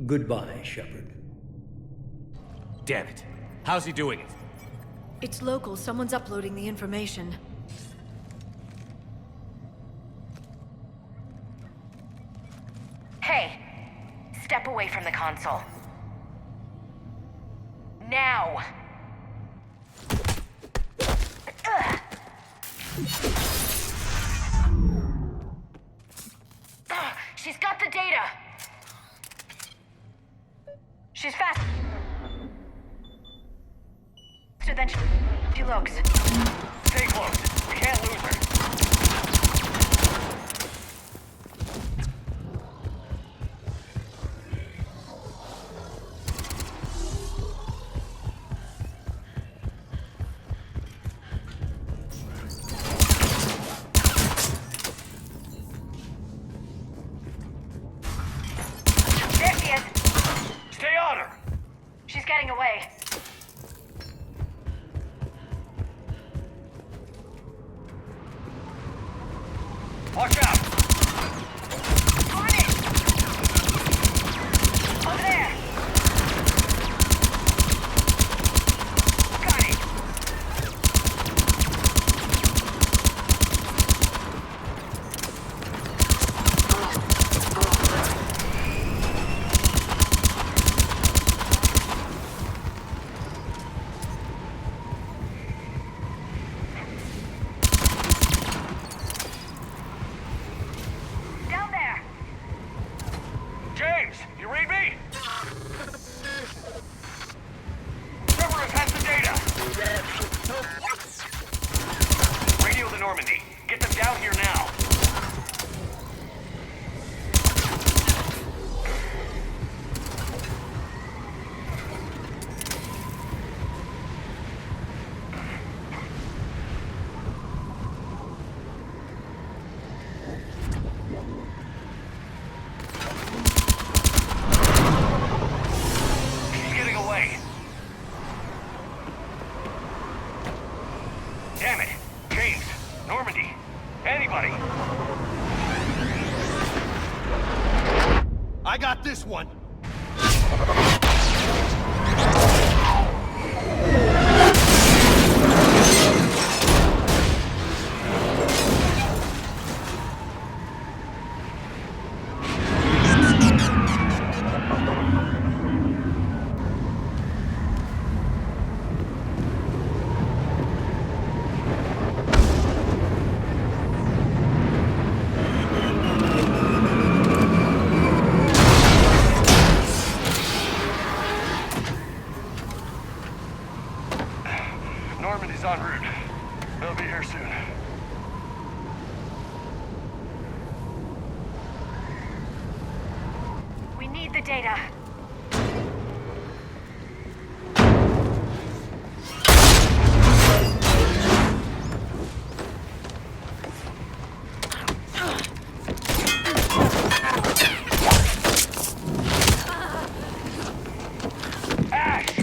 Goodbye, Shepard. Damn it. How's he doing it? It's local. Someone's uploading the information. Hey, step away from the console. Now! Ugh. She's got the data! She's faster than she looks. Stay close. We can't lose her. There she is! Stay on her! She's getting away. Watch out! On it! Over there! Got it! Down there! James, you read me? Cerberus has the data! Radio the Normandy. Get them down here now. She's getting away. Damn it. James, Normandy, anybody. I got this one. Normandy's en route. They'll be here soon. We need the data. Ash!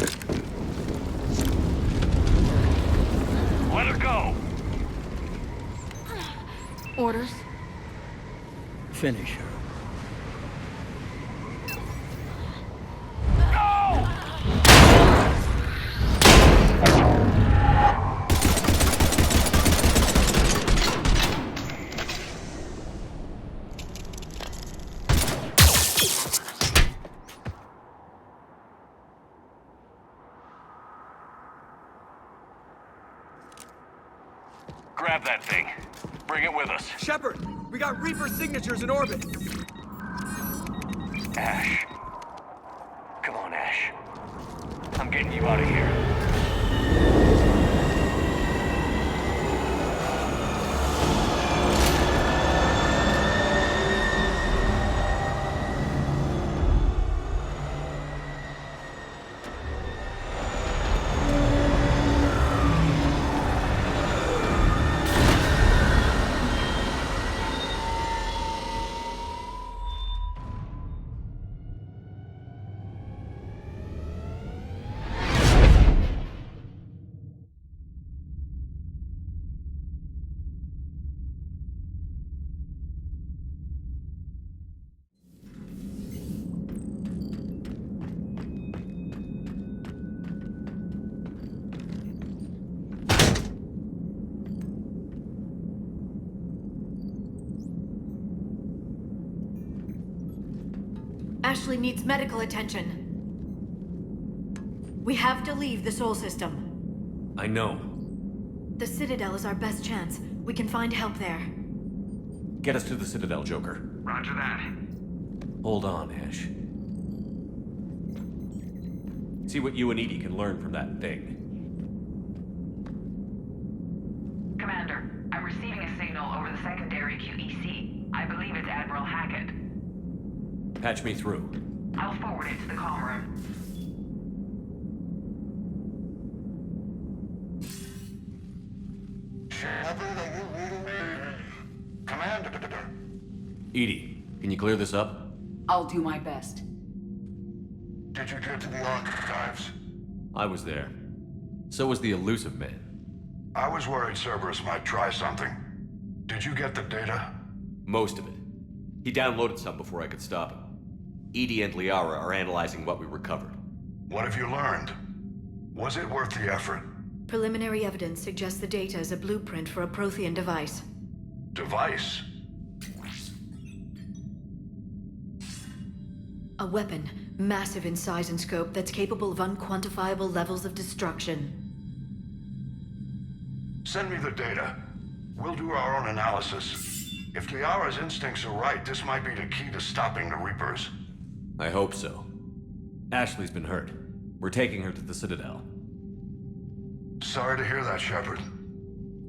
Let her go! Orders? Finish her. Grab that thing. Bring it with us. Shepard, we got Reaper signatures in orbit. Ash. Come on, Ash. I'm getting you out of here. Ashley needs medical attention. We have to leave the Sol system. I know. The Citadel is our best chance. We can find help there. Get us to the Citadel, Joker. Roger that. Hold on, Ash. See what you and Edie can learn from that thing. Commander, I'm receiving a signal over the secondary QEC. I believe it's Admiral Hackett. Patch me through. I'll forward it to the comm room. Commander. Edie, can you clear this up? I'll do my best. Did you get to the archives? I was there. So was the elusive man. I was worried Cerberus might try something. Did you get the data? Most of it. He downloaded some before I could stop him. Edie and Liara are analyzing what we recovered. What have you learned? Was it worth the effort? Preliminary evidence suggests the data is a blueprint for a Prothean device. Device? A weapon, massive in size and scope, that's capable of unquantifiable levels of destruction. Send me the data. We'll do our own analysis. If Liara's instincts are right, this might be the key to stopping the Reapers. I hope so. Ashley's been hurt. We're taking her to the Citadel. Sorry to hear that, Shepard.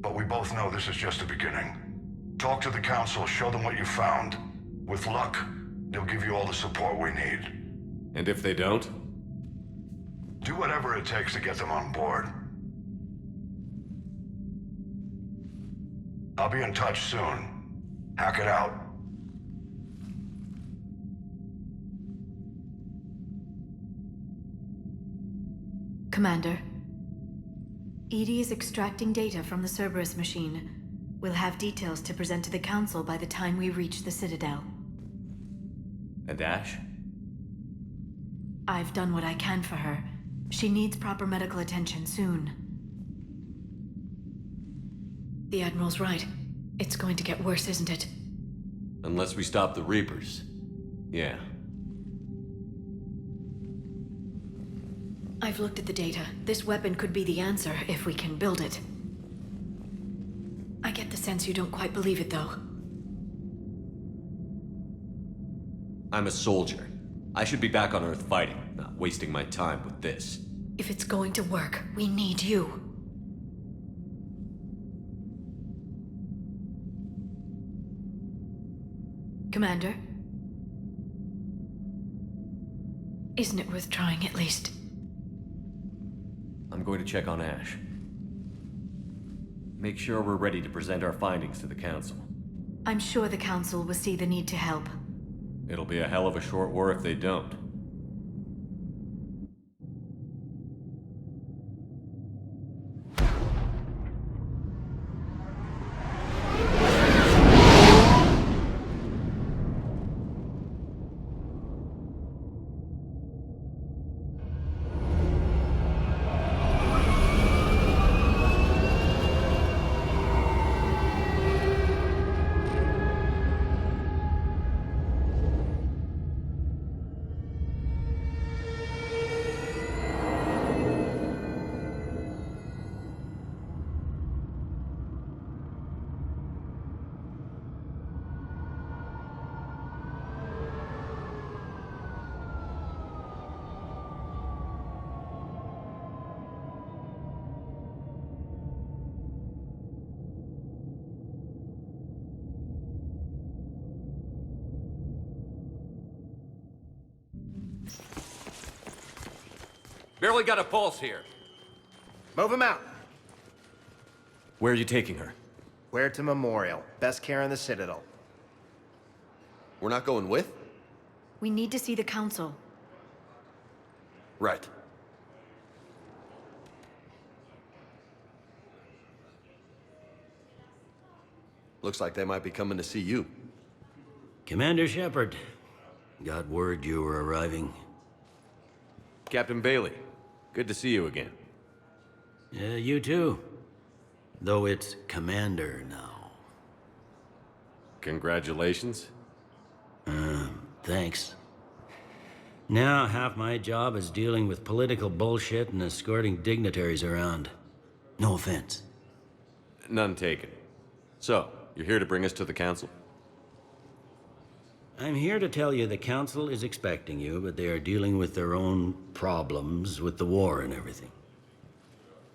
But we both know this is just the beginning. Talk to the Council, show them what you found. With luck, they'll give you all the support we need. And if they don't? Do whatever it takes to get them on board. I'll be in touch soon. Hack it out. Commander, Edie is extracting data from the Cerberus machine. We'll have details to present to the Council by the time we reach the Citadel. And Ash? I've done what I can for her. She needs proper medical attention soon. The Admiral's right. It's going to get worse, isn't it? Unless we stop the Reapers. Yeah. I've looked at the data. This weapon could be the answer if we can build it. I get the sense you don't quite believe it, though. I'm a soldier. I should be back on Earth fighting, not wasting my time with this. If it's going to work, we need you. Commander? Isn't it worth trying at least? I'm going to check on Ash. Make sure we're ready to present our findings to the Council. I'm sure the Council will see the need to help. It'll be a hell of a short war if they don't. Barely got a pulse here. Move him out. Where are you taking her? Where to Memorial. Best care in the Citadel. We're not going with? We need to see the Council. Right. Looks like they might be coming to see you. Commander Shepard, got word you were arriving. Captain Bailey, good to see you again. Yeah, you too. Though it's Commander now. Congratulations. Thanks. Now half my job is dealing with political bullshit and escorting dignitaries around. No offense. None taken. So, you're here to bring us to the council? I'm here to tell you the council is expecting you, but they are dealing with their own problems with the war and everything.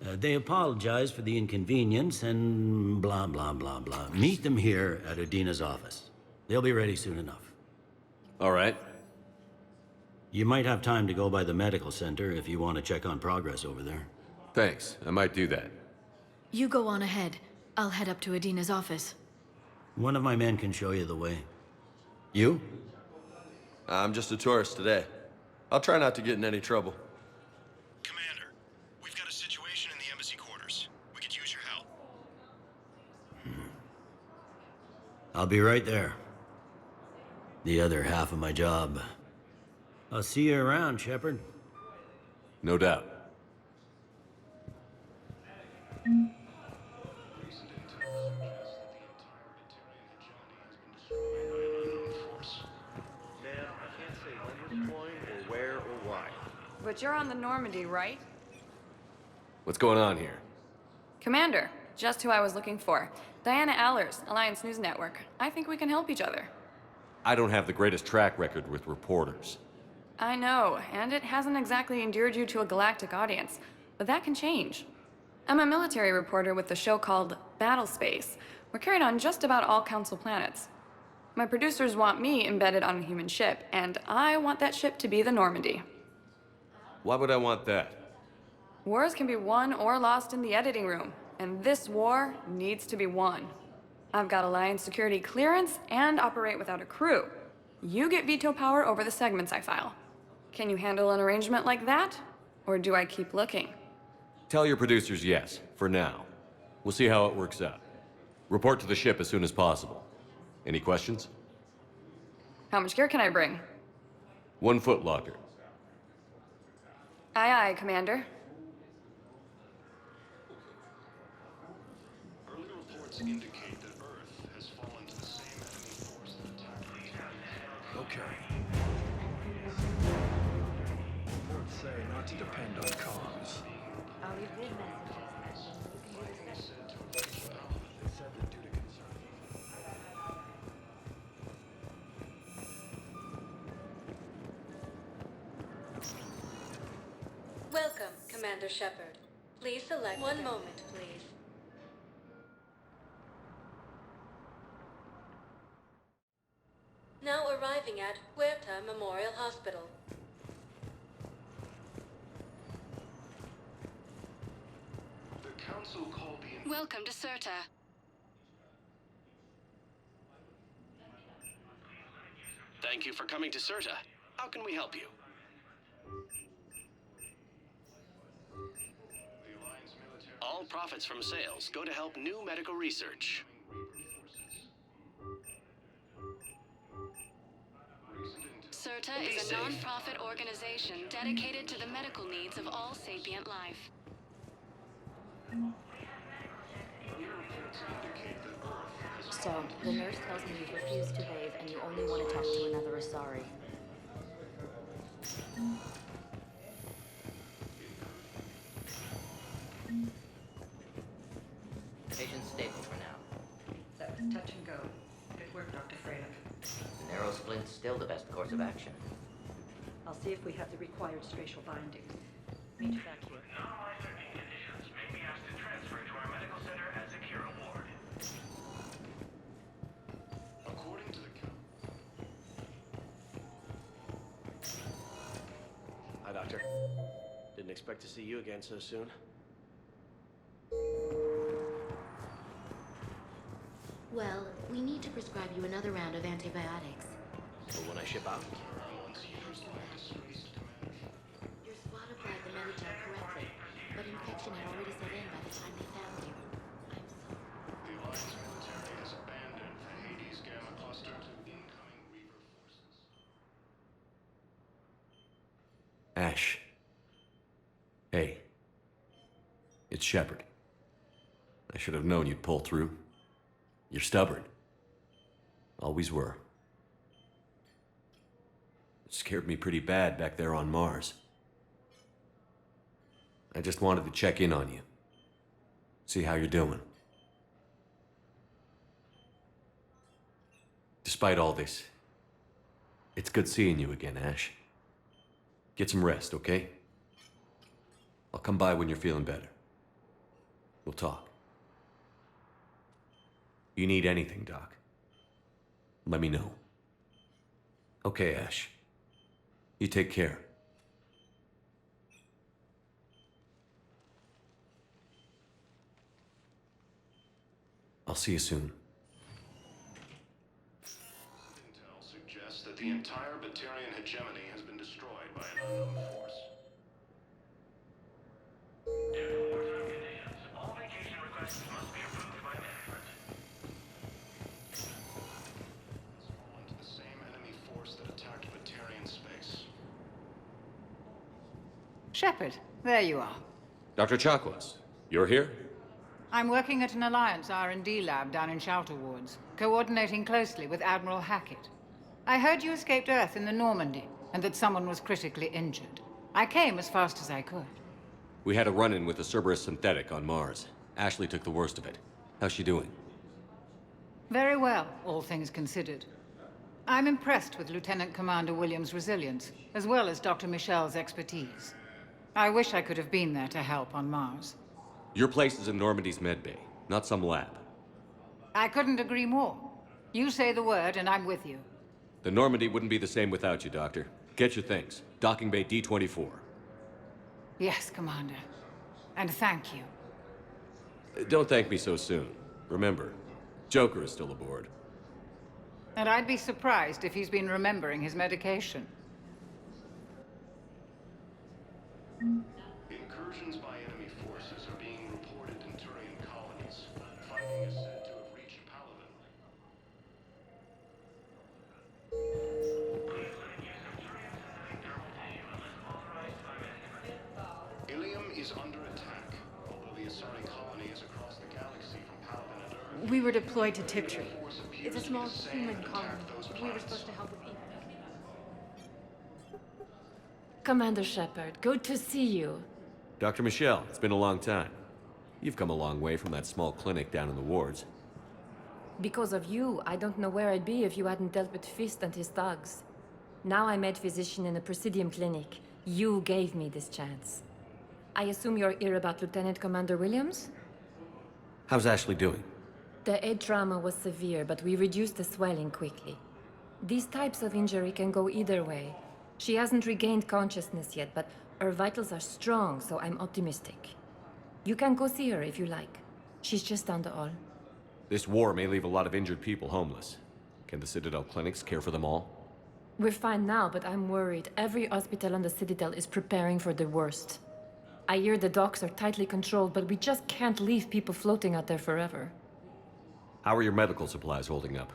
They apologize for the inconvenience and blah, blah, blah, blah. Meet them here at Adina's office. They'll be ready soon enough. All right. You might have time to go by the medical center if you want to check on progress over there. Thanks. I might do that. You go on ahead. I'll head up to Adina's office. One of my men can show you the way. You? I'm just a tourist today. I'll try not to get in any trouble. Commander, we've got a situation in the embassy quarters. We could use your help. I'll be right there. The other half of my job. I'll see you around, Shepard. No doubt. But you're on the Normandy, right? What's going on here? Commander, just who I was looking for. Diana Allers, Alliance News Network. I think we can help each other. I don't have the greatest track record with reporters. I know, and it hasn't exactly endeared you to a galactic audience, but that can change. I'm a military reporter with a show called Battle Space. We're carried on just about all Council planets. My producers want me embedded on a human ship, and I want that ship to be the Normandy. Why would I want that? Wars can be won or lost in the editing room, and this war needs to be won. I've got Alliance security clearance and operate without a crew. You get veto power over the segments I file. Can you handle an arrangement like that? Or do I keep looking? Tell your producers yes, for now. We'll see how it works out. Report to the ship as soon as possible. Any questions? How much gear can I bring? 1 foot locker. Aye, aye, Commander. Early reports indicate that Earth has fallen to the same enemy force that attacked Earth. Okay. Reports say not to depend on comms. I'll leave good messages. You can do the same. They said that due to concern. Welcome, Commander Shepard. Please select one moment, please. Now arriving at Huerta Memorial Hospital. The council called the... Welcome to Serta. Thank you for coming to Serta. How can we help you? All profits from sales go to help new medical research. Serta is a non-profit organization dedicated to the medical needs of all sapient life. So, the nurse tells me you've refused to bathe and you only want to talk to another Asari. Patient's stable for now. That was touch and go. Good work, Dr. Freya. Narrow splint's still the best course of action. I'll see if we have the required spatial bindings. Meet you back here. Non-life-threatening conditions may be asked to transfer to our medical center at Zakira Ward. According to the Hi, Doctor. Didn't expect to see you again so soon. Well, we need to prescribe you another round of antibiotics. So when I ship out? Your squad applied the Medigen correctly, but infection had already set in by the time they found you. I'm sorry. The Alliance military has abandoned the Hades Gamma cluster to incoming Reaper forces. Ash. Hey. It's Shepard. I should have known you'd pull through. You're stubborn. Always were. Scared me pretty bad back there on Mars. I just wanted to check in on you. See how you're doing. Despite all this, it's good seeing you again, Ash. Get some rest, okay? I'll come by when you're feeling better. We'll talk. You need anything, Doc, let me know. Okay, Ash. You take care. I'll see you soon. Intel suggests that the entire Batarian hegemony has been destroyed by an unknown force. All vacation requests must be approved by management. It's fallen to the same enemy force that attacked Batarian space. Shepard, there you are. Dr. Chakwas, you're here? I'm working at an Alliance R&D lab down in Shelter Wards, coordinating closely with Admiral Hackett. I heard you escaped Earth in the Normandy, and that someone was critically injured. I came as fast as I could. We had a run-in with the Cerberus synthetic on Mars. Ashley took the worst of it. How's she doing? Very well, all things considered. I'm impressed with Lieutenant Commander Williams' resilience, as well as Dr. Michel's expertise. I wish I could have been there to help on Mars. Your place is in Normandy's medbay, not some lab. I couldn't agree more. You say the word, and I'm with you. The Normandy wouldn't be the same without you, Doctor. Get your things. Docking Bay D-24. Yes, Commander. And thank you. Don't thank me so soon. Remember, Joker is still aboard. And I'd be surprised if he's been remembering his medication. Incursions by enemy forces are being reported in Turian colonies. Fighting is said to have reached Paladin. Ilium is under attack, although the Asari colony is across the galaxy from Paladin and Earth. We were deployed to Tiptree. It's a small human colony. We were supposed to help with people. Commander Shepard, good to see you. Dr. Michelle, it's been a long time. You've come a long way from that small clinic down in the wards. Because of you, I don't know where I'd be if you hadn't dealt with Fist and his thugs. Now I'm head physician in a Presidium clinic. You gave me this chance. I assume you're here about Lieutenant Commander Williams? How's Ashley doing? The head trauma was severe, but we reduced the swelling quickly. These types of injury can go either way. She hasn't regained consciousness yet, but her vitals are strong, so I'm optimistic. You can go see her if you like. She's just down the hall. This war may leave a lot of injured people homeless. Can the Citadel clinics care for them all? We're fine now, but I'm worried. Every hospital on the Citadel is preparing for the worst. I hear the docks are tightly controlled, but we just can't leave people floating out there forever. How are your medical supplies holding up?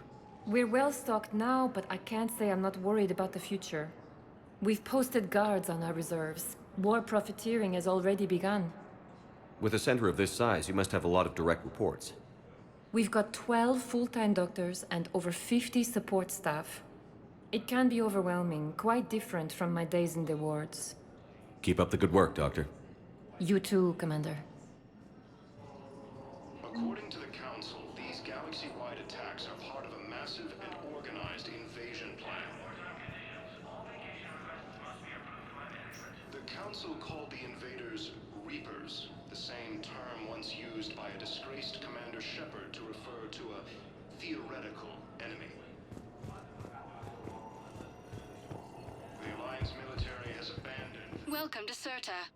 We're well stocked now, but I can't say I'm not worried about the future. We've posted guards on our reserves. War profiteering has already begun. With a center of this size, you must have a lot of direct reports. We've got 12 full-time doctors and over 50 support staff. It can be overwhelming, quite different from my days in the wards. Keep up the good work, Doctor. You too, Commander. According to the Council, these galaxy-wide attacks are part of a massive and organized invasion plan. The Council called the invaders Reapers, the same term once used by a disgraced Commander Shepard to refer to a theoretical enemy. The Alliance military has abandoned... Welcome to Serta.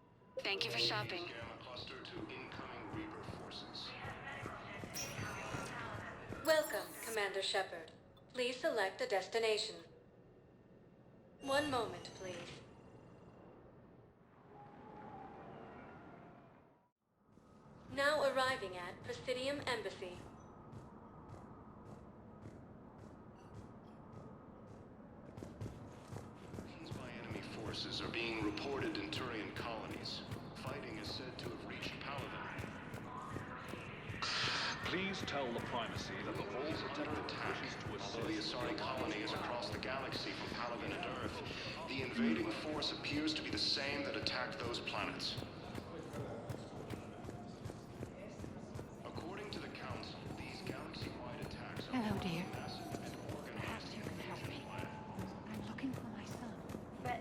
Thank you for shopping. Gamma cluster to incoming Reaper forces. Welcome, Commander Shepard. Please select a destination. One moment, please. Now arriving at Presidium Embassy. Incursions by enemy forces are being reported in Turian colonies. Fighting is said to have reached Paladin. Please tell the Primacy that the Falls are under attack. Although the Asari colony is across the galaxy from Palaven and Earth, the invading force appears to be the same that attacked those planets. According to the Council, these galaxy-wide attacks are Hello, dear. massive and organized. Perhaps you can help me. I'm looking for my son. But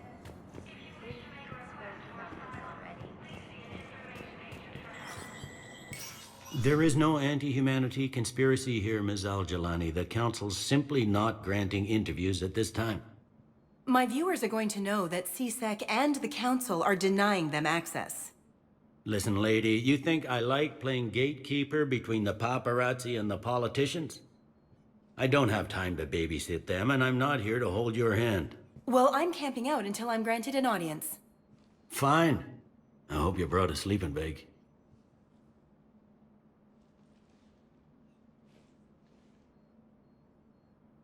There is no anti-humanity conspiracy here, Ms. Al-Jalani. The Council's simply not granting interviews at this time. My viewers are going to know that CSEC and the Council are denying them access. Listen, lady, you think I like playing gatekeeper between the paparazzi and the politicians? I don't have time to babysit them, and I'm not here to hold your hand. Well, I'm camping out until I'm granted an audience. Fine. I hope you brought a sleeping bag.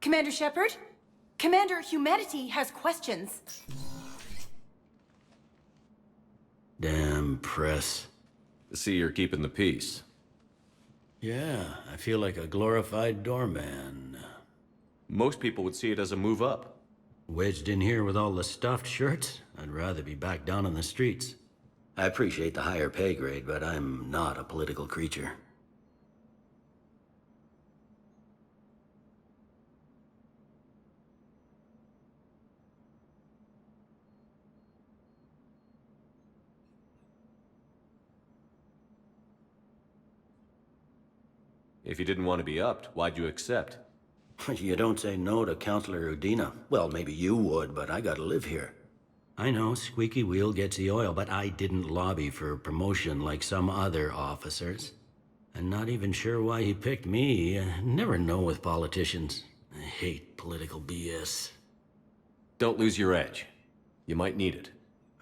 Commander Shepard? Commander, humanity has questions. Damn press. I see you're keeping the peace. Yeah, I feel like a glorified doorman. Most people would see it as a move up. Wedged in here with all the stuffed shirts? I'd rather be back down on the streets. I appreciate the higher pay grade, but I'm not a political creature. If you didn't want to be upped, why'd you accept? You don't say no to Counselor Udina. Well, maybe you would, but I gotta live here. I know, squeaky wheel gets the oil, but I didn't lobby for promotion like some other officers. I'm not even sure why he picked me. I never know with politicians. I hate political BS. Don't lose your edge. You might need it.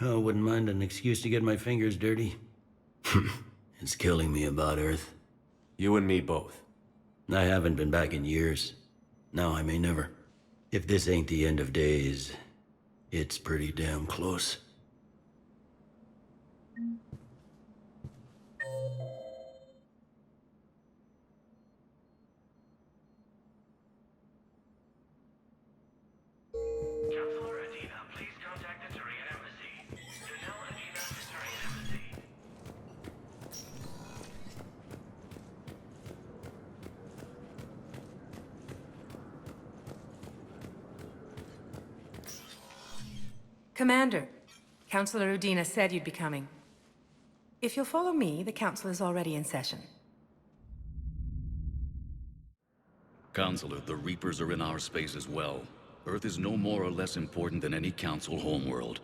Oh, wouldn't mind an excuse to get my fingers dirty. It's killing me about Earth. You and me both. I haven't been back in years. Now I may never. If this ain't the end of days, it's pretty damn close. Counselor Udina, please contact the Turian Embassy. Janelle Udina to Turian Embassy. Commander, Counselor Udina said you'd be coming. If you'll follow me, the Council is already in session. Counselor, the Reapers are in our space as well. Earth is no more or less important than any Council homeworld.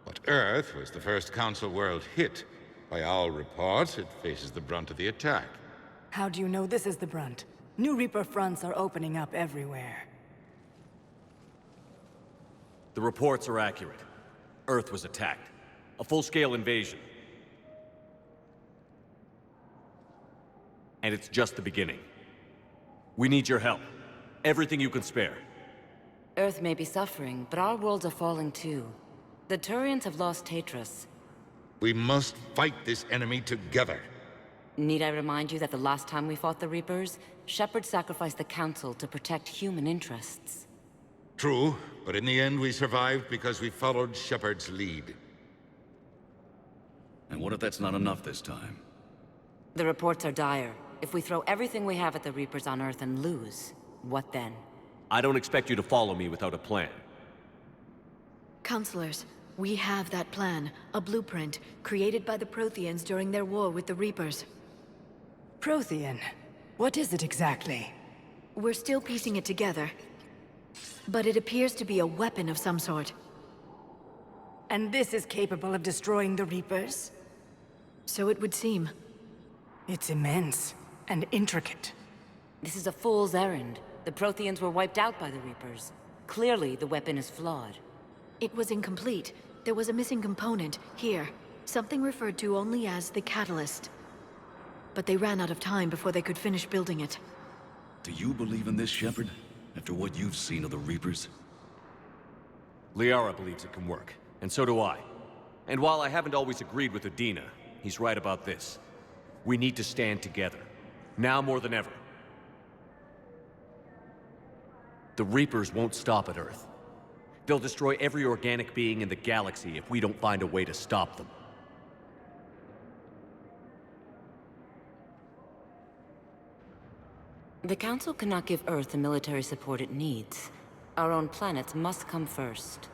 But Earth was the first Council world hit. By all reports, it faces the brunt of the attack. How do you know this is the brunt? New Reaper fronts are opening up everywhere. The reports are accurate. Earth was attacked. A full-scale invasion. And it's just the beginning. We need your help. Everything you can spare. Earth may be suffering, but our worlds are falling too. The Turians have lost Tatris. We must fight this enemy together. Need I remind you that the last time we fought the Reapers, Shepard sacrificed the Council to protect human interests? True, but in the end we survived because we followed Shepard's lead. And what if that's not enough this time? The reports are dire. If we throw everything we have at the Reapers on Earth and lose, what then? I don't expect you to follow me without a plan. Counselors, we have that plan. A blueprint, created by the Protheans during their war with the Reapers. Prothean? What is it exactly? We're still piecing it together. But it appears to be a weapon of some sort. And this is capable of destroying the Reapers? So it would seem. It's immense and intricate. This is a fool's errand. The Protheans were wiped out by the Reapers. Clearly, the weapon is flawed. It was incomplete. There was a missing component, here. Something referred to only as the catalyst. But they ran out of time before they could finish building it. Do you believe in this, Shepard? After what you've seen of the Reapers? Liara believes it can work, and so do I. And while I haven't always agreed with Udina, he's right about this. We need to stand together. Now more than ever. The Reapers won't stop at Earth. They'll destroy every organic being in the galaxy if we don't find a way to stop them. The Council cannot give Earth the military support it needs. Our own planets must come first.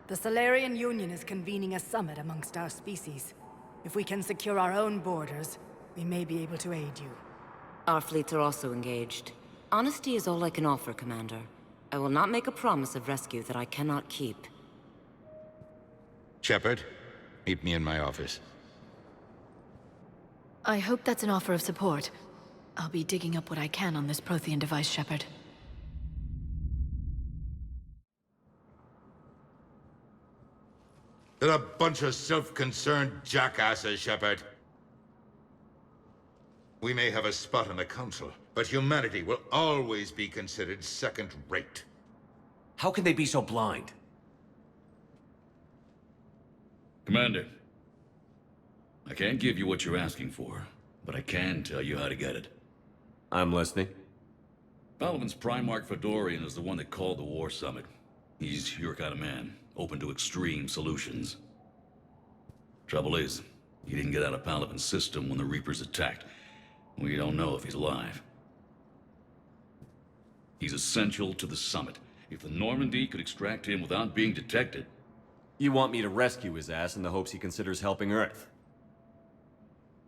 The Solarian Union is convening a summit amongst our species. If we can secure our own borders, we may be able to aid you. Our fleets are also engaged. Honesty is all I can offer, Commander. I will not make a promise of rescue that I cannot keep. Shepard, meet me in my office. I hope that's an offer of support. I'll be digging up what I can on this Prothean device, Shepard. They're a bunch of self-concerned jackasses, Shepard. We may have a spot in the Council, but humanity will always be considered second-rate. How can they be so blind? Commander, I can't give you what you're asking for, but I can tell you how to get it. I'm listening. Palaven's Primarch Fedorian is the one that called the War Summit. He's your kind of man, open to extreme solutions. Trouble is, he didn't get out of Palaven's system when the Reapers attacked. We don't know if he's alive. He's essential to the summit. If the Normandy could extract him without being detected... You want me to rescue his ass in the hopes he considers helping Earth?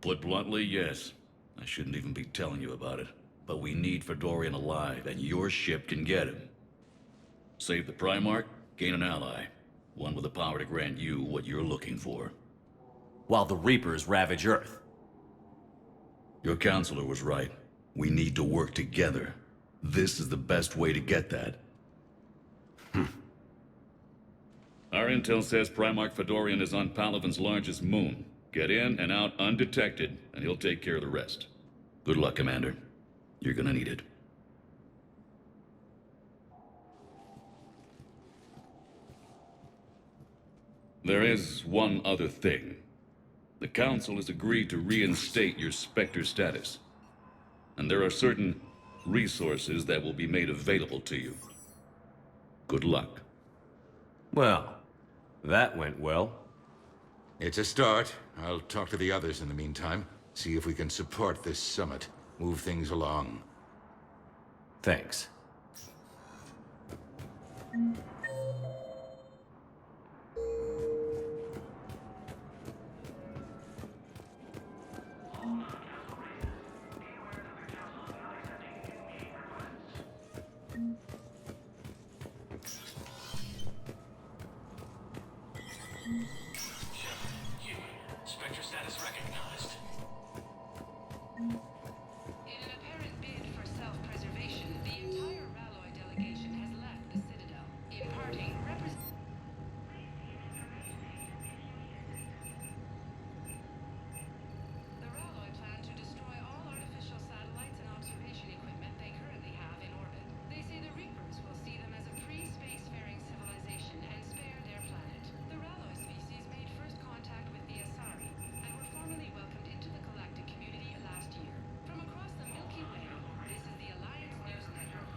Put bluntly, yes. I shouldn't even be telling you about it. But we need Fedorian alive, and your ship can get him. Save the Primarch, gain an ally. One with the power to grant you what you're looking for. While the Reapers ravage Earth. Your counselor was right. We need to work together. This is the best way to get that. Our intel says Primarch Fedorian is on Palaven's largest moon. Get in and out undetected, and he'll take care of the rest. Good luck, Commander. You're gonna need it. There is one other thing. The Council has agreed to reinstate your Spectre status. And there are certain resources that will be made available to you. Good luck. Well, that went well. It's a start. I'll talk to the others in the meantime. See if we can support this summit. Move things along. Thanks. Spectre status recognized. In an apparent bid for self-preservation, the entire Ralloy delegation has left the Citadel, imparting The Ralloy plan to destroy all artificial satellites and observation equipment they currently have in orbit. They say the Reapers will see them as a pre-spacefaring civilization and spare their planet. The Ralloy species made first contact with the Asari and were formally welcomed into the galactic community last year. From across the Milky Way, this is the Alliance News Network.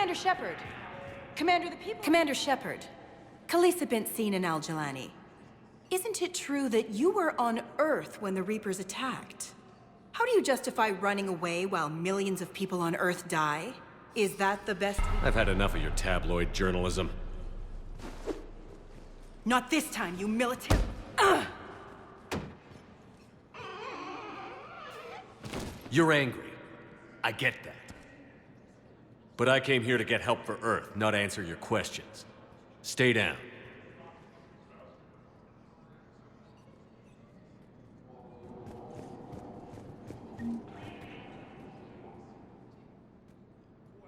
Commander Shepard! Commander Shepard, Khalisah bint Sin and Al-Jalani. Isn't it true that you were on Earth when the Reapers attacked? How do you justify running away while millions of people on Earth die? Is that the best? I've had enough of your tabloid journalism. Not this time, you militant. You're angry. I get that. But I came here to get help for Earth, not answer your questions. Stay down.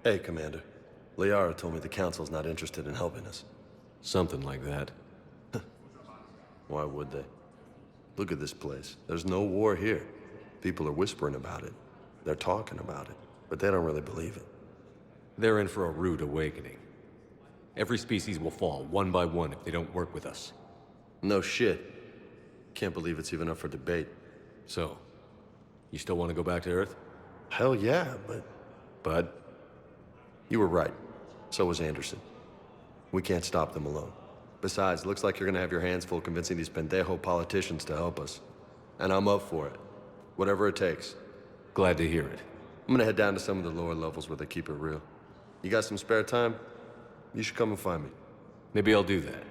Hey, Commander. Liara told me the Council's not interested in helping us. Something like that. Why would they? Look at this place. There's no war here. People are whispering about it. They're talking about it, but they don't really believe it. They're in for a rude awakening. Every species will fall, one by one, if they don't work with us. No shit. Can't believe it's even up for debate. So, you still want to go back to Earth? Hell yeah, but... You were right. So was Anderson. We can't stop them alone. Besides, looks like you're gonna have your hands full convincing these pendejo politicians to help us. And I'm up for it. Whatever it takes. Glad to hear it. I'm gonna head down to some of the lower levels where they keep it real. You got some spare time? You should come and find me. Maybe I'll do that.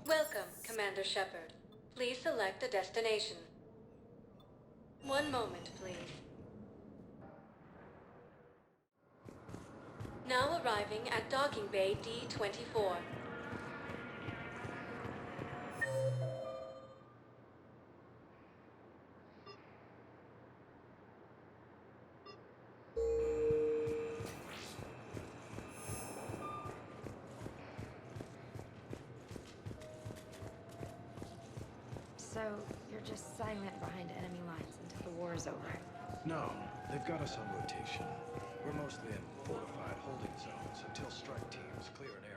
Welcome, Commander Shepard. Please select a destination. One moment, please. Now arriving at Docking Bay D-24. So, you're just silent behind enemy lines until the war is over? No, they've got us on rotation. We're mostly in fortified holding zones until strike teams clear an area.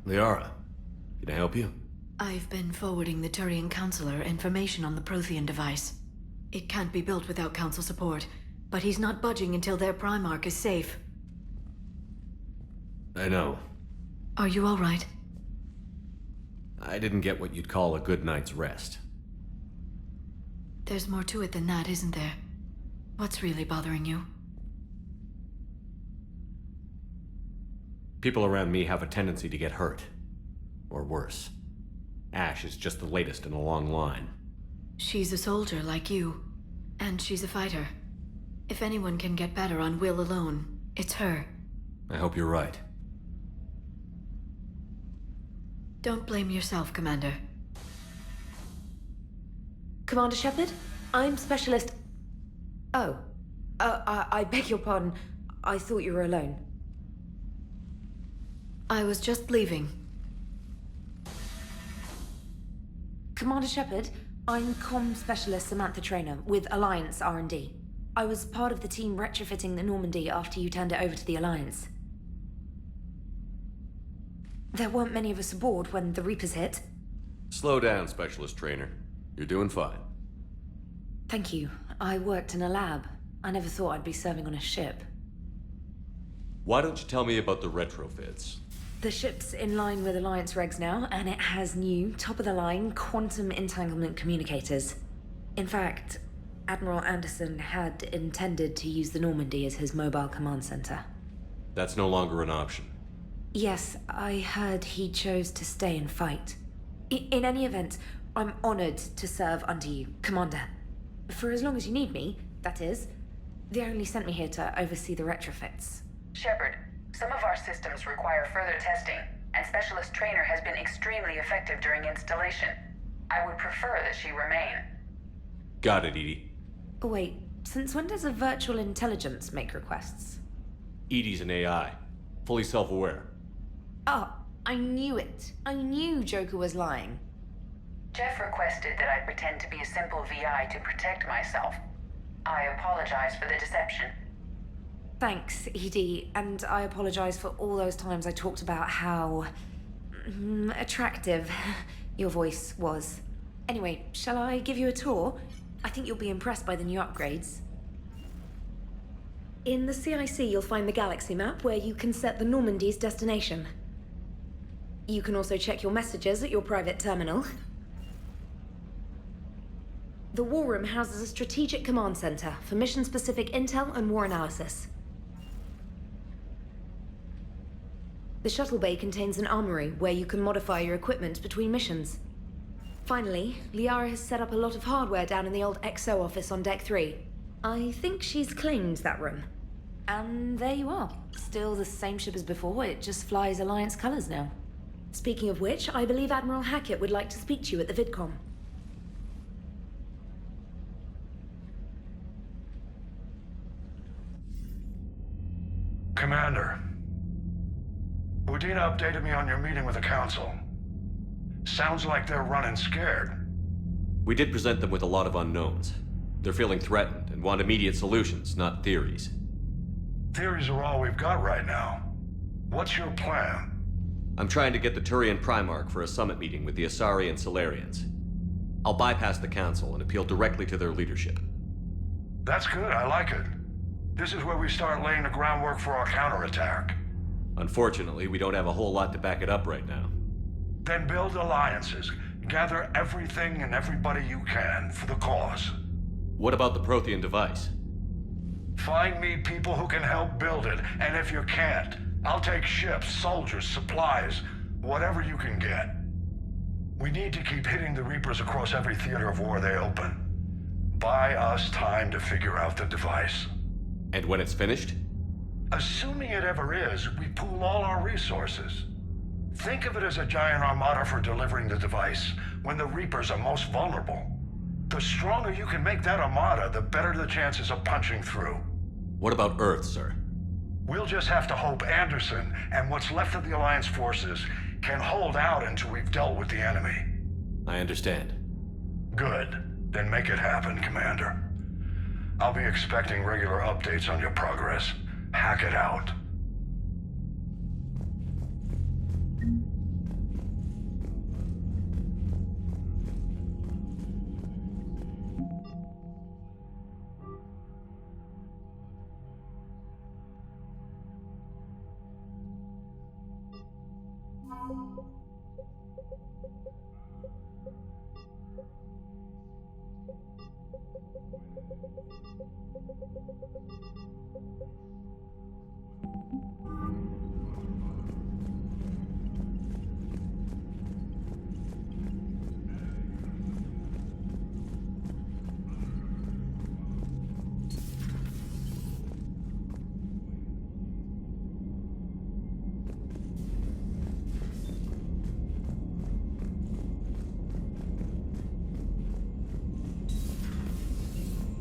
Liara, can I help you? I've been forwarding the Turian Counselor information on the Prothean device. It can't be built without Council support, but he's not budging until their Primarch is safe. I know. Are you all right? I didn't get what you'd call a good night's rest. There's more to it than that, isn't there? What's really bothering you? People around me have a tendency to get hurt. Or worse. Ash is just the latest in a long line. She's a soldier like you. And she's a fighter. If anyone can get better on will alone, it's her. I hope you're right. Don't blame yourself, Commander. Commander Shepard? I'm Specialist... Oh. I beg your pardon. I thought you were alone. I was just leaving. Commander Shepard, I'm Comm Specialist Samantha Traynor with Alliance R&D. I was part of the team retrofitting the Normandy after you turned it over to the Alliance. There weren't many of us aboard when the Reapers hit. Slow down, Specialist Trainer. You're doing fine. Thank you. I worked in a lab. I never thought I'd be serving on a ship. Why don't you tell me about the retrofits? The ship's in line with Alliance regs now, and it has new, top-of-the-line, quantum entanglement communicators. In fact, Admiral Anderson had intended to use the Normandy as his mobile command center. That's no longer an option. Yes, I heard he chose to stay and fight. In any event, I'm honored to serve under you, Commander. For as long as you need me, that is. They only sent me here to oversee the retrofits. Shepard, some of our systems require further testing, and Specialist Trainer has been extremely effective during installation. I would prefer that she remain. Got it, EDI. Oh, wait, since when does a virtual intelligence make requests? EDI's an AI, fully self-aware. Oh, I knew it. I knew Joker was lying. Jeff requested that I pretend to be a simple VI to protect myself. I apologize for the deception. Thanks, EDI, and I apologize for all those times I talked about how... attractive your voice was. Anyway, shall I give you a tour? I think you'll be impressed by the new upgrades. In the CIC, you'll find the galaxy map where you can set the Normandy's destination. You can also check your messages at your private terminal. The War Room houses a strategic command center for mission-specific intel and war analysis. The shuttle bay contains an armory where you can modify your equipment between missions. Finally, Liara has set up a lot of hardware down in the old XO office on Deck 3. I think she's claimed that room. And there you are. Still the same ship as before, it just flies Alliance colors now. Speaking of which, I believe Admiral Hackett would like to speak to you at the VidCom. Commander, Udina updated me on your meeting with the Council. Sounds like they're running scared. We did present them with a lot of unknowns. They're feeling threatened and want immediate solutions, not theories. Theories are all we've got right now. What's your plan? I'm trying to get the Turian Primarch for a summit meeting with the Asari and Salarians. I'll bypass the Council and appeal directly to their leadership. That's good, I like it. This is where we start laying the groundwork for our counterattack. Unfortunately, we don't have a whole lot to back it up right now. Then build alliances. Gather everything and everybody you can for the cause. What about the Prothean device? Find me people who can help build it, and if you can't, I'll take ships, soldiers, supplies, whatever you can get. We need to keep hitting the Reapers across every theater of war they open. Buy us time to figure out the device. And when it's finished? Assuming it ever is, we pool all our resources. Think of it as a giant armada for delivering the device when the Reapers are most vulnerable. The stronger you can make that armada, the better the chances of punching through. What about Earth, sir? We'll just have to hope Anderson and what's left of the Alliance forces can hold out until we've dealt with the enemy. I understand. Good. Then make it happen, Commander. I'll be expecting regular updates on your progress. Hack it out.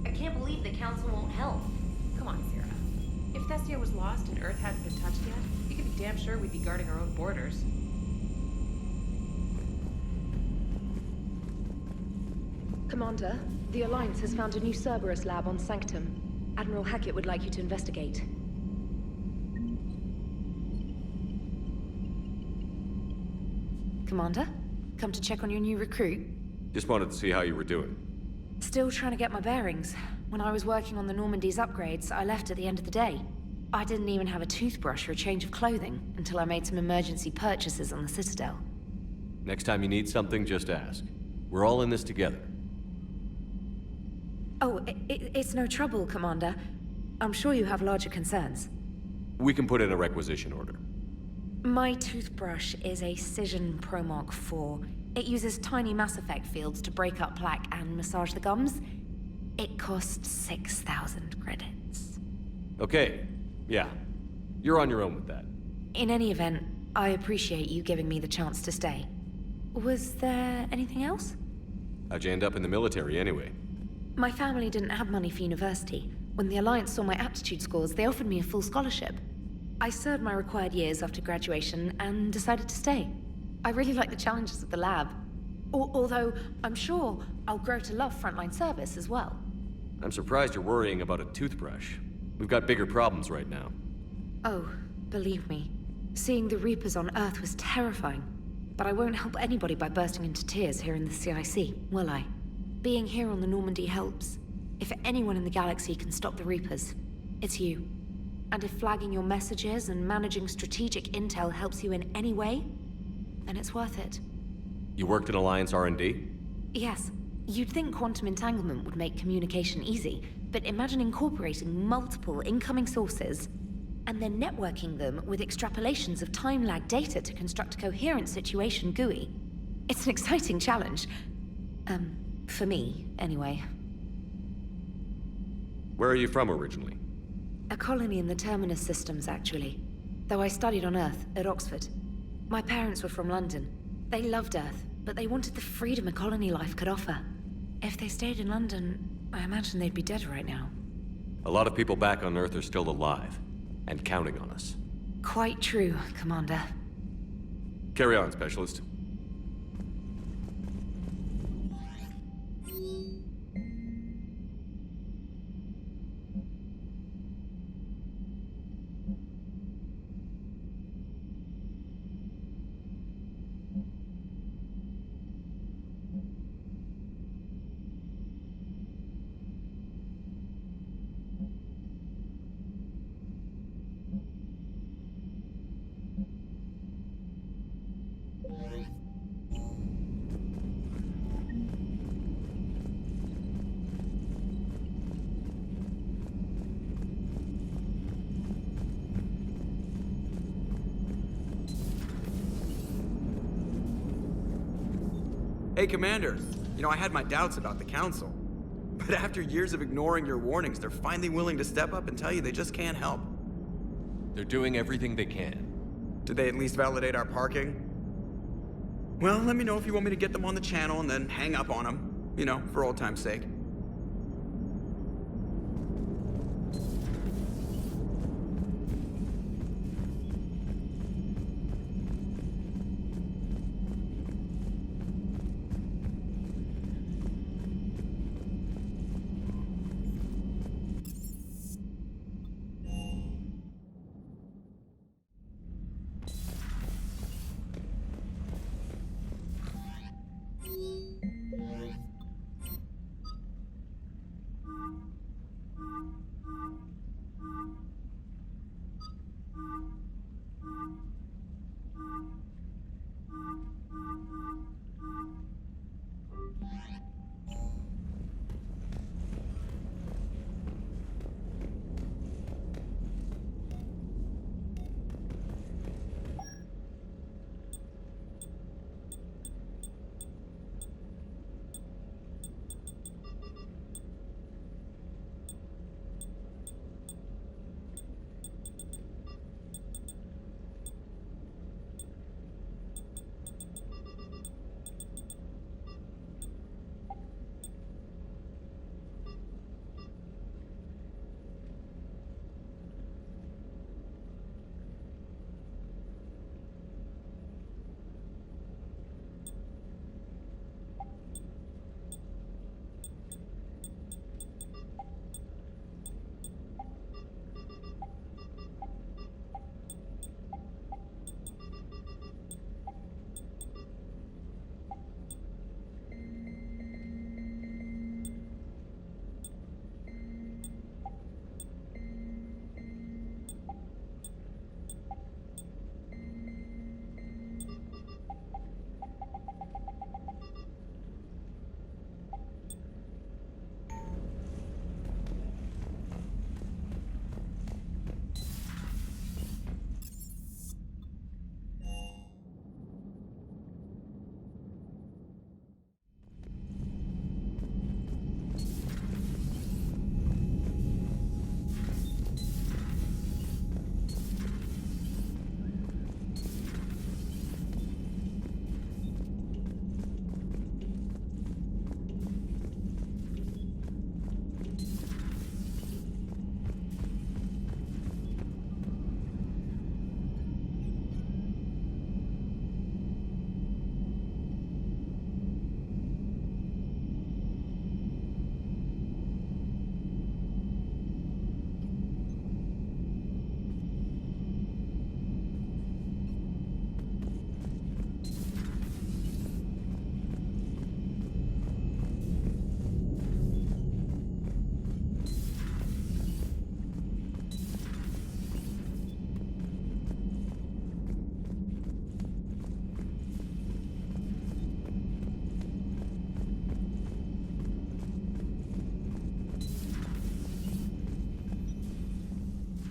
I can't believe the Council won't help. Come on, Sarah. If Thessia was lost and Earth hadn't been touched yet, you can be damn sure we'd be guarding our own borders. Commander, the Alliance has found a new Cerberus lab on Sanctum. Admiral Hackett would like you to investigate. Commander, come to check on your new recruit? Just wanted to see how you were doing. Still trying to get my bearings. When I was working on the Normandy's upgrades, I left at the end of the day. I didn't even have a toothbrush or a change of clothing until I made some emergency purchases on the Citadel. Next time you need something, just ask. We're all in this together. Oh, it's no trouble, Commander. I'm sure you have larger concerns. We can put in a requisition order. My toothbrush is a Cision Pro Mark IV. It uses tiny Mass Effect fields to break up plaque and massage the gums. It costs 6,000 credits. Okay, yeah. You're on your own with that. In any event, I appreciate you giving me the chance to stay. Was there anything else? How'd you end up in the military anyway? My family didn't have money for university. When the Alliance saw my aptitude scores, they offered me a full scholarship. I served my required years after graduation and decided to stay. I really like the challenges of the lab. Although, I'm sure I'll grow to love frontline service as well. I'm surprised you're worrying about a toothbrush. We've got bigger problems right now. Oh, believe me. Seeing the Reapers on Earth was terrifying. But I won't help anybody by bursting into tears here in the CIC, will I? Being here on the Normandy helps. If anyone in the galaxy can stop the Reapers, it's you. And if flagging your messages and managing strategic intel helps you in any way, then it's worth it. You worked in Alliance R&D? Yes. You'd think quantum entanglement would make communication easy, but imagine incorporating multiple incoming sources and then networking them with extrapolations of time-lag data to construct a coherent situation GUI. It's an exciting challenge. For me, anyway. Where are you from originally? A colony in the Terminus systems, actually. Though I studied on Earth, at Oxford. My parents were from London. They loved Earth, but they wanted the freedom a colony life could offer. If they stayed in London, I imagine they'd be dead right now. A lot of people back on Earth are still alive, and counting on us. Quite true, Commander. Carry on, Specialist. Hey, Commander. You know, I had my doubts about the Council. But after years of ignoring your warnings, they're finally willing to step up and tell you they just can't help. They're doing everything they can. Did they at least validate our parking? Well, let me know if you want me to get them on the channel and then hang up on them. You know, for old time's sake.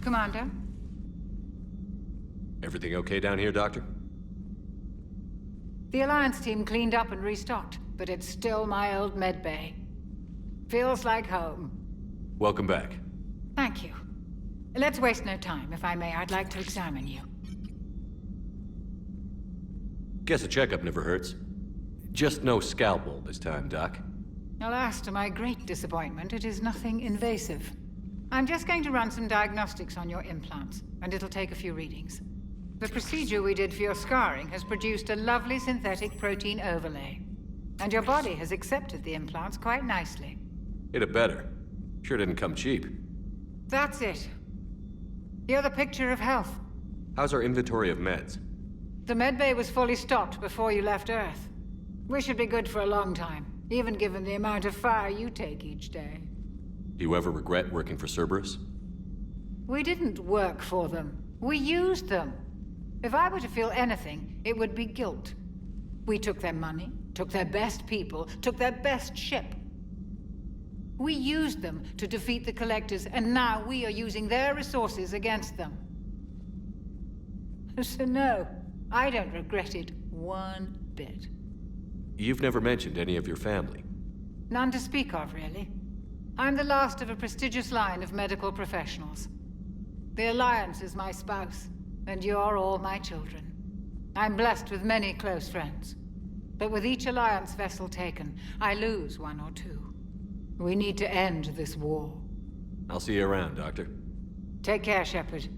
Commander? Everything okay down here, Doctor? The Alliance team cleaned up and restocked, but it's still my old med bay. Feels like home. Welcome back. Thank you. Let's waste no time. If I may, I'd like to examine you. Guess a checkup never hurts. Just no scalpel this time, Doc. Alas, to my great disappointment, it is nothing invasive. I'm just going to run some diagnostics on your implants, and it'll take a few readings. The procedure we did for your scarring has produced a lovely synthetic protein overlay. And your body has accepted the implants quite nicely. It had better. Sure didn't come cheap. That's it. You're the picture of health. How's our inventory of meds? The medbay was fully stocked before you left Earth. We should be good for a long time, even given the amount of fire you take each day. Do you ever regret working for Cerberus? We didn't work for them. We used them. If I were to feel anything, it would be guilt. We took their money, took their best people, took their best ship. We used them to defeat the Collectors, and now we are using their resources against them. So no, I don't regret it one bit. You've never mentioned any of your family. None to speak of, really. I'm the last of a prestigious line of medical professionals. The Alliance is my spouse, and you're all my children. I'm blessed with many close friends. But with each Alliance vessel taken, I lose one or two. We need to end this war. I'll see you around, Doctor. Take care, Shepard.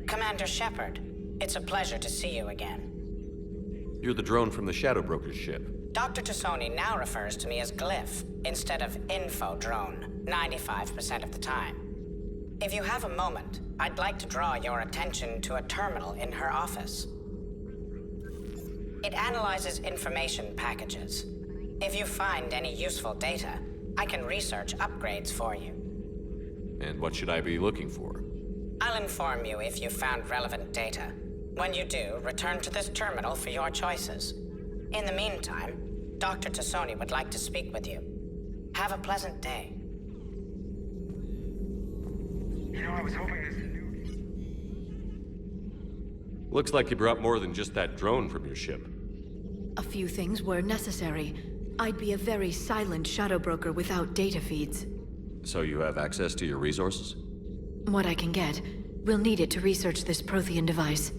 Commander Shepard, it's a pleasure to see you again. You're the drone from the Shadow Broker's ship. Dr. Tassoni now refers to me as Glyph instead of Info Drone, 95% of the time. If you have a moment, I'd like to draw your attention to a terminal in her office. It analyzes information packages. If you find any useful data, I can research upgrades for you. And what should I be looking for? I'll inform you if you found relevant data. When you do, return to this terminal for your choices. In the meantime, Dr. Tassoni would like to speak with you. Have a pleasant day. You know, I was hoping this... Looks like you brought more than just that drone from your ship. A few things were necessary. I'd be a very silent shadow broker without data feeds. So you have access to your resources? What I can get. We'll need it to research this Prothean device.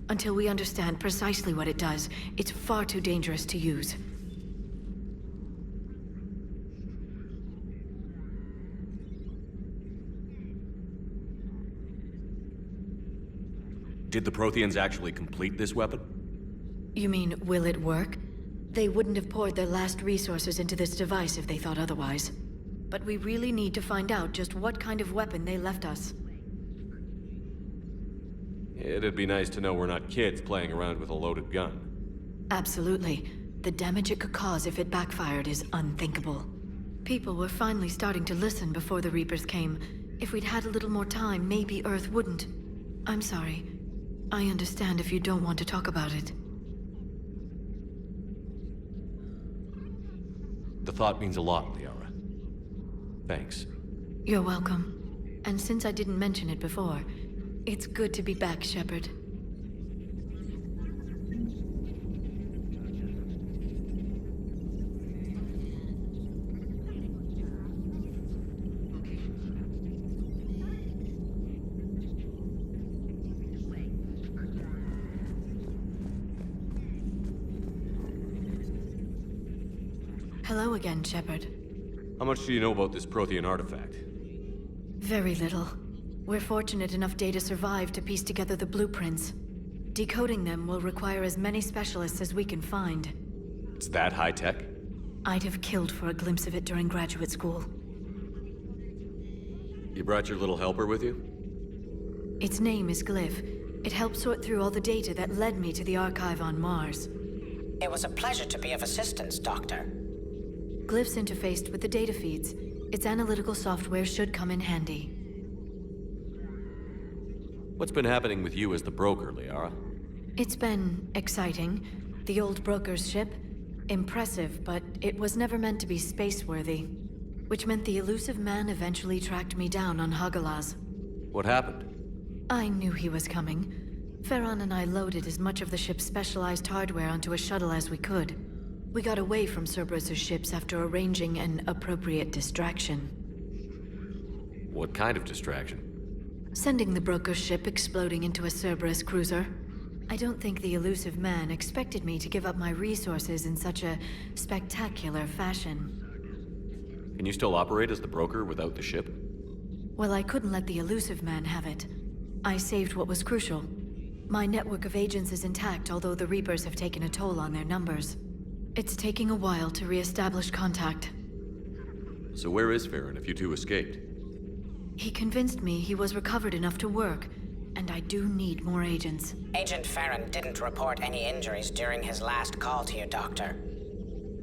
Until we understand precisely what it does, it's far too dangerous to use. Did the Protheans actually complete this weapon? You mean, will it work? They wouldn't have poured their last resources into this device if they thought otherwise. But we really need to find out just what kind of weapon they left us. It'd be nice to know we're not kids playing around with a loaded gun. Absolutely. The damage it could cause if it backfired is unthinkable. People were finally starting to listen before the Reapers came. If we'd had a little more time, maybe Earth wouldn't. I'm sorry. I understand if you don't want to talk about it. The thought means a lot, Liara. Thanks. You're welcome. And since I didn't mention it before, it's good to be back, Shepard. Hello again, Shepard. How much do you know about this Prothean artifact? Very little. We're fortunate enough Data survived to piece together the blueprints. Decoding them will require as many specialists as we can find. It's that high-tech? I'd have killed for a glimpse of it during graduate school. You brought your little helper with you? Its name is Glyph. It helped sort through all the data that led me to the archive on Mars. It was a pleasure to be of assistance, Doctor. Glyph's interfaced with the data feeds. Its analytical software should come in handy. What's been happening with you as the broker, Liara? It's been exciting. The old broker's ship? Impressive, but it was never meant to be space-worthy. Which meant the elusive man eventually tracked me down on Hagalaz. What happened? I knew he was coming. Farron and I loaded as much of the ship's specialized hardware onto a shuttle as we could. We got away from Cerberus' ships after arranging an appropriate distraction. What kind of distraction? Sending the broker's ship exploding into a Cerberus cruiser. I don't think the elusive man expected me to give up my resources in such a spectacular fashion. Can you still operate as the broker without the ship? Well, I couldn't let the elusive man have it. I saved what was crucial. My network of agents is intact, although the Reapers have taken a toll on their numbers. It's taking a while to re-establish contact. So where is Farron if you two escaped? He convinced me he was recovered enough to work, and I do need more agents. Agent Farron didn't report any injuries during his last call to you, Doctor.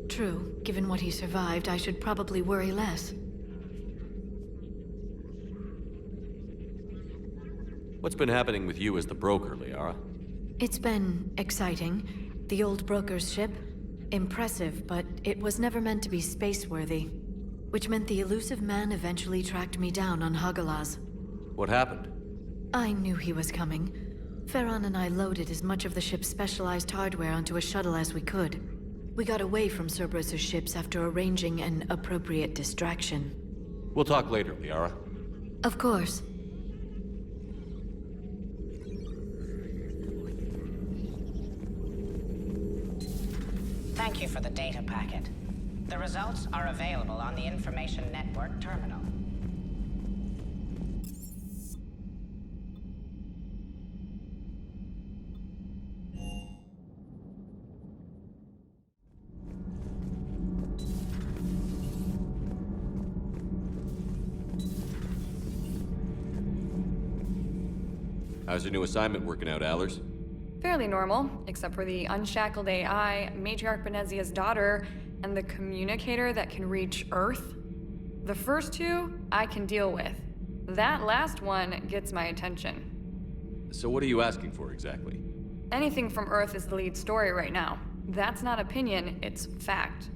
True. Given what he survived, I should probably worry less. What's been happening with you as the broker, Liara? It's been exciting. The old broker's ship? Impressive, but it was never meant to be space-worthy. Which meant the elusive man eventually tracked me down on Hagalaz. What happened? I knew he was coming. Farron and I loaded as much of the ship's specialized hardware onto a shuttle as we could. We got away from Cerberus' ships after arranging an appropriate distraction. We'll talk later, Liara. Of course. Thank you for the data packet. The results are available on the Information Network terminal. How's your new assignment working out, Allers? Fairly normal, except for the unshackled AI, Matriarch Benezia's daughter, and the communicator that can reach Earth. The first two, I can deal with. That last one gets my attention. So what are you asking for exactly? Anything from Earth is the lead story right now. That's not opinion, it's fact.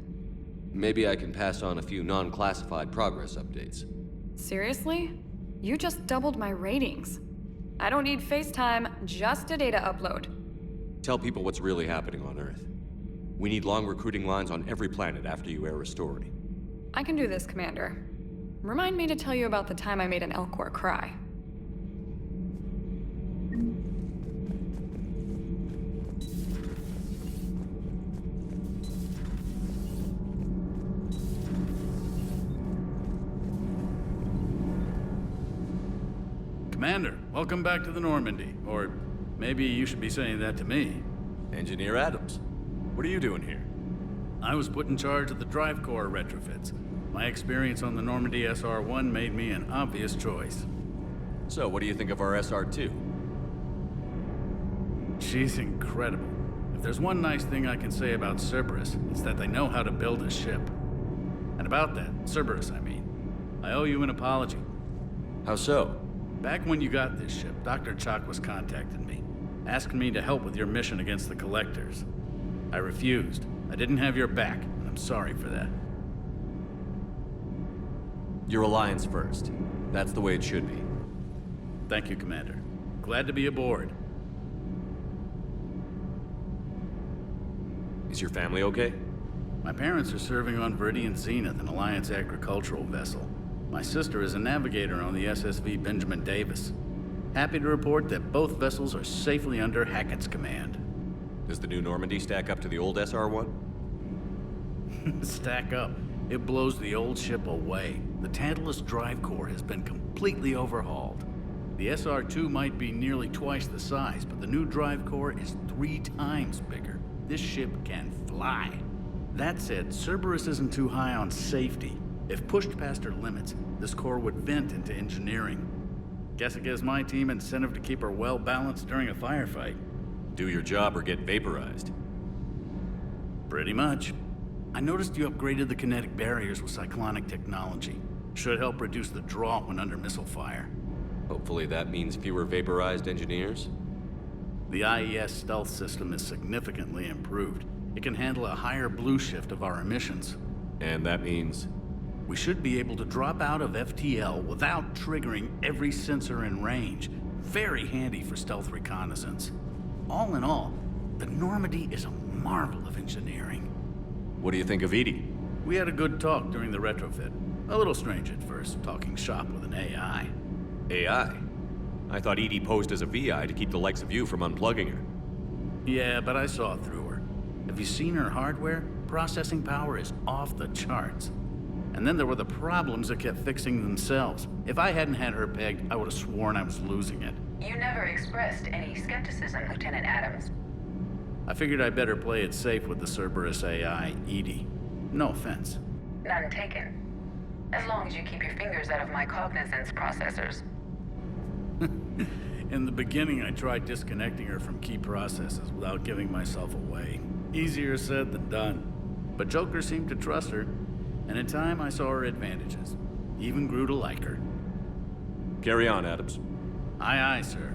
Maybe I can pass on a few non-classified progress updates. Seriously? You just doubled my ratings. I don't need FaceTime, just a data upload. Tell people what's really happening on Earth. We need long recruiting lines on every planet after you air a story. I can do this, Commander. Remind me to tell you about the time I made an Elcor cry. Commander, welcome back to the Normandy. Or maybe you should be saying that to me. Engineer Adams, what are you doing here? I was put in charge of the drive core retrofits. My experience on the Normandy SR-1 made me an obvious choice. So, what do you think of our SR-2? She's incredible. If there's one nice thing I can say about Cerberus, it's that they know how to build a ship. And about that, Cerberus, I mean, I owe you an apology. How so? Back when you got this ship, Dr. Chalk was contacting me, asking me to help with your mission against the Collectors. I refused. I didn't have your back, and I'm sorry for that. Your alliance first. That's the way it should be. Thank you, Commander. Glad to be aboard. Is your family okay? My parents are serving on Viridian Zenith, an Alliance agricultural vessel. My sister is a navigator on the SSV Benjamin Davis. Happy to report that both vessels are safely under Hackett's command. Does the new Normandy stack up to the old SR-1? Stack up. It blows the old ship away. The Tantalus drive core has been completely overhauled. The SR-2 might be nearly twice the size, but the new drive core is 3 times bigger. This ship can fly. That said, Cerberus isn't too high on safety. If pushed past her limits, this core would vent into engineering. Guess it gives my team incentive to keep her well-balanced during a firefight. Do your job or get vaporized. Pretty much. I noticed you upgraded the kinetic barriers with cyclonic technology. Should help reduce the draw when under missile fire. Hopefully that means fewer vaporized engineers? The IES stealth system is significantly improved. It can handle a higher blue shift of our emissions. And that means? We should be able to drop out of FTL without triggering every sensor in range. Very handy for stealth reconnaissance. All in all, the Normandy is a marvel of engineering. What do you think of EDI? We had a good talk during the retrofit. A little strange at first, talking shop with an AI. AI? I thought EDI posed as a VI to keep the likes of you from unplugging her. Yeah, but I saw through her. Have you seen her hardware? Processing power is off the charts. And then there were the problems that kept fixing themselves. If I hadn't had her pegged, I would have sworn I was losing it. You never expressed any skepticism, Lieutenant Adams. I figured I'd better play it safe with the Cerberus AI, EDI. No offense. None taken. As long as you keep your fingers out of my cognizance processors. In the beginning, I tried disconnecting her from key processes without giving myself away. Easier said than done. But Joker seemed to trust her, and in time I saw her advantages. Even grew to like her. Carry on, Adams. Aye, aye, sir.